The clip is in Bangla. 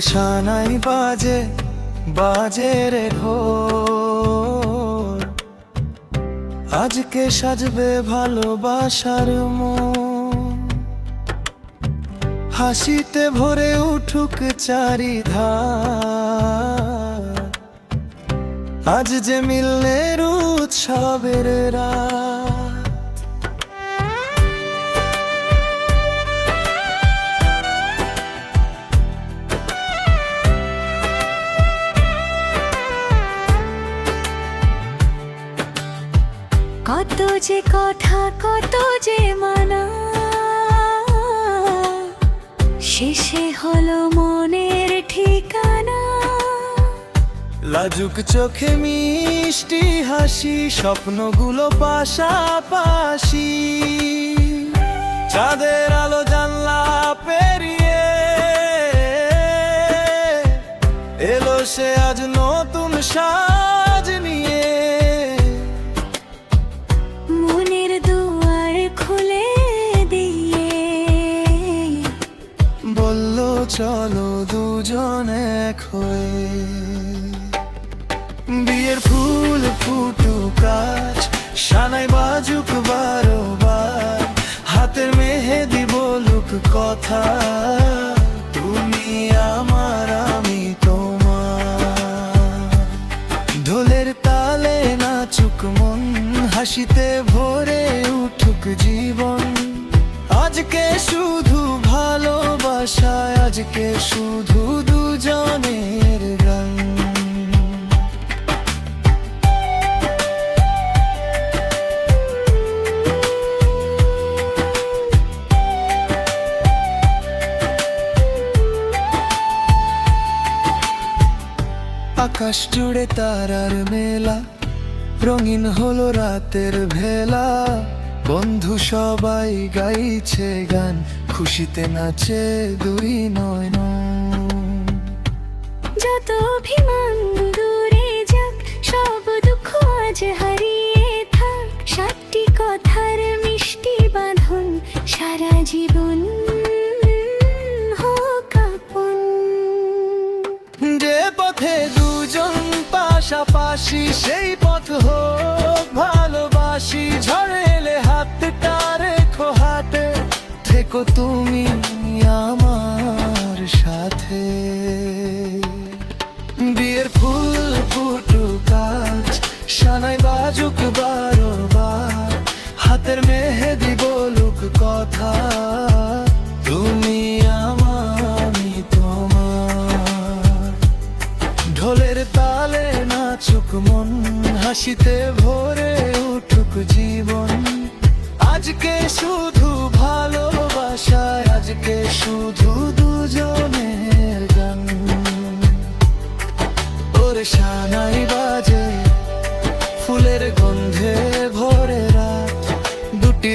ছানাই বাজে বাজে রে ঢোল, আজকে সাজবে ভালোবাসার মন। হাসিতে ভরে উঠুক চারিধার, আজ যে মিলনের উৎসবের রাত। কত যে কথা কত যে মানা, শেষে হলো মনের ঠিকানা। লাজুক চোখে মিষ্টি হাসি, স্বপ্নগুলো পাশাপাশি। চাঁদের আলো জানলা পেরিয়ে এলো সে আজ নতুন সাজ নিয়ে। মনের দুয়ার খুলে দিয়ে বলল চলো দুজন এক হয়ে। বিয়ের ফুল ফুটুক আজ, সানাই বাজুক বারোবার, হাতের মেহেদি বলুক কথা, তুমি আমার আমি তোমার। ঢোলের তালে নাচুক মন, হাসিতে ভরে উঠুক জীবন। আজকে শুধু ভালোবাসা, আজকে শুধু দুজনের গান। আকাশ জুড়ে তারার মেলা, রঙিন হলো রাতের ভেলা। বন্ধু সবাই গাইছে গান, খুশিতে নাচে দুই নয়ন। যত অভিমান দূরে যাক, সব দুঃখ আজ হারিয়ে থাক। সাতটি কথার মিষ্টি বাঁধন, সারা জীবন হোক আপন। যে পথে দুজন পাশাপাশি, সেই পথ হোক ভালোবাসি। ঝড়ে এলে হাতটা রেখো হাতে, থেকো তুমি আমার সাথে। বিয়ের ফুল ফুটুক আজ, সানাই বাজুক বারোবার, হাতের মেহেদি বলুক কথা, তুমি আমার আমি তোমার। ঢোলের তালে নাচুক মন, হাসিতে ভরে উঠুক জীবন। আজকে শুধু ভালোবাসা, আজকে শুধু দুজনের গান। ওরে সানাই বাজে ফুলের গন্ধে ভরে রাত, দুটি